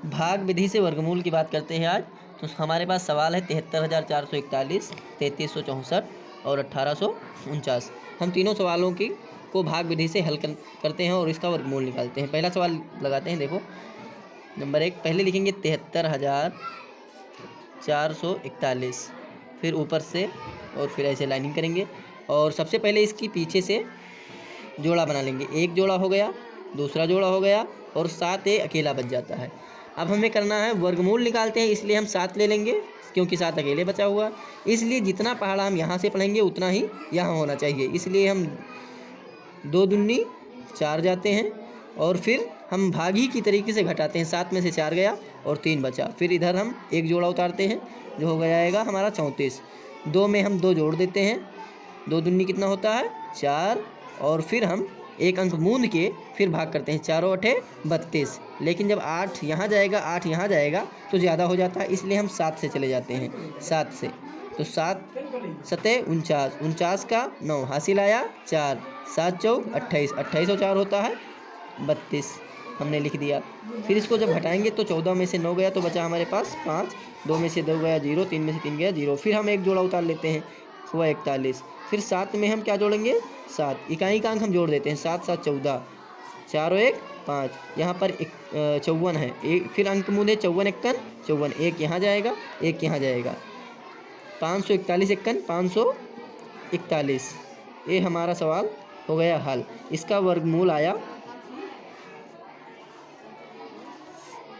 भाग विधि से वर्गमूल की बात करते हैं आज। तो हमारे पास सवाल है 73,441, 3364 और 1849। हम तीनों सवालों की को भाग विधि से हल करते हैं और इसका वर्गमूल निकालते हैं। पहला सवाल लगाते हैं। देखो नंबर 1, पहले लिखेंगे 73,441, फिर ऊपर से और फिर ऐसे लाइनिंग करेंगे और सबसे पहले इसकी पीछे से जोड़ा बना लेंगे। एक जोड़ा हो गया, दूसरा जोड़ा हो गया और 7 ये अकेला बच जाता है। अब हमें करना है वर्गमूल निकालते हैं, इसलिए हम 7 ले लेंगे क्योंकि 7 अकेले बचा हुआ। इसलिए जितना पहाड़ा हम यहाँ से पढ़ेंगे उतना ही यहाँ होना चाहिए। इसलिए हम 2 दूनी 4 जाते हैं और फिर हम भागी की तरीके से घटाते हैं। 7 में से 4 गया और 3 बचा। फिर इधर हम एक जोड़ा उतारते हैं जो हो जाएगा हमारा 34। 2 में हम 2 जोड़ देते हैं। 2 दूनी कितना होता है 4 और फिर हम एक अंक मूंद के फिर भाग करते हैं। 4 8 32। लेकिन जब 8 यहाँ जाएगा 8 यहाँ जाएगा तो ज़्यादा हो जाता है, इसलिए हम 7 से चले जाते हैं। 7 से तो 7 7 49, 49 का 9 हासिल आया 4, 7 चौक 28, 28 और 4 होता है 32। हमने लिख दिया। फिर इसको जब घटाएंगे तो 14 में से 9 गया तो बचा हमारे पास 5, 2 में से 2 गया 0, 3 में से 3 गया 0। फिर हम एक जोड़ा उतार लेते हैं, हुआ 41। फिर 7 में हम क्या जोड़ेंगे 7, इकाई का अंक हम जोड़ देते हैं। 7 7 14, 4 और 1 5, यहाँ पर 54 है। एक फिर अंक मूंदे 54 51, 54 एक यहाँ जाएगा एक यहाँ जाएगा। 541 51 541। ये हमारा सवाल हो गया हल। इसका वर्गमूल आया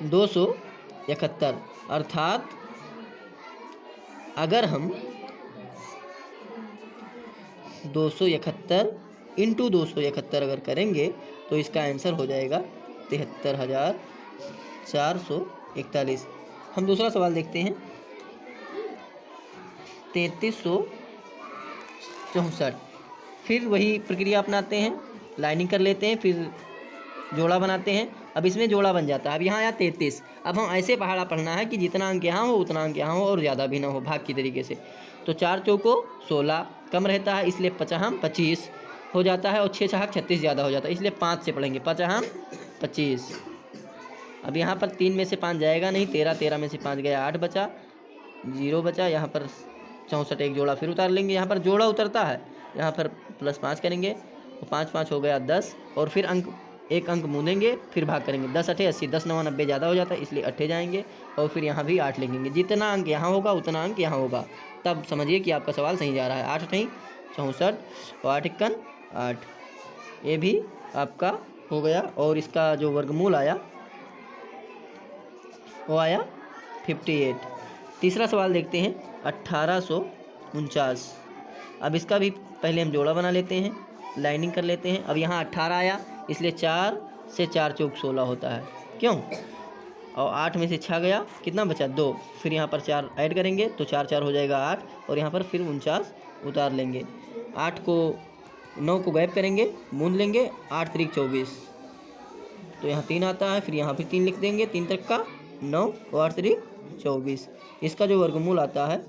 271। अर्थात अगर हम 271 इंटू 271 अगर करेंगे तो इसका आंसर हो जाएगा 73,441। हम दूसरा सवाल देखते हैं 3364। फिर वही प्रक्रिया अपनाते हैं, लाइनिंग कर लेते हैं, फिर जोड़ा बनाते हैं। अब इसमें जोड़ा बन जाता है। अब यहाँ आया 33। अब हम ऐसे पहाड़ा पढ़ना है कि जितना अंक यहाँ हो उतना अंक यहाँ हो और ज़्यादा भी ना हो, भाग की तरीके से। तो 4 चौको 16 कम रहता है, इसलिए 25 हो जाता है और 6 छहाक 36 ज़्यादा हो जाता है, इसलिए 5 से पढ़ेंगे। 25। अब यहाँ पर 3 में से 5 जाएगा नहीं, 13 13 में से 5 गया 8 बचा, 0 बचा। यहाँ पर 64 एक जोड़ा फिर उतार लेंगे। यहाँ पर जोड़ा उतरता है, यहाँ पर +5 करेंगे तो 5 5 हो गया 10 और फिर एक अंक मूंदेंगे फिर भाग करेंगे। 10 8 80, 10 9 90 ज़्यादा हो जाता है, इसलिए 8 जाएंगे और फिर यहाँ भी 8 लिखेंगे। जितना अंक यहाँ होगा उतना अंक यहाँ होगा, तब समझिए कि आपका सवाल सही जा रहा है। 8 8 64 और 8 1 8, ये भी आपका हो गया। और इसका जो वर्गमूल आया वो आया 58। तीसरा सवाल देखते हैं 1849। अब इसका भी पहले हम जोड़ा बना लेते हैं, लाइनिंग कर लेते हैं। अब यहाँ 18 आया, इसलिए 4 से 4 चौक 16 होता है, क्यों? और 8 में से 6 गया, कितना बचा 2। फिर यहाँ पर 4 ऐड करेंगे तो 4 4 हो जाएगा 8 और यहाँ पर फिर 49 उतार लेंगे। 8 को 9 को गैप करेंगे, मूंद लेंगे, 8 3 24 तो यहाँ 3 आता है। फिर यहाँ फिर 3 लिख देंगे, 3 तक का 9 और 8 3 24। इसका जो वर्गमूल आता है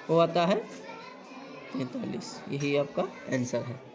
वो आता है 43। यही आपका आंसर है।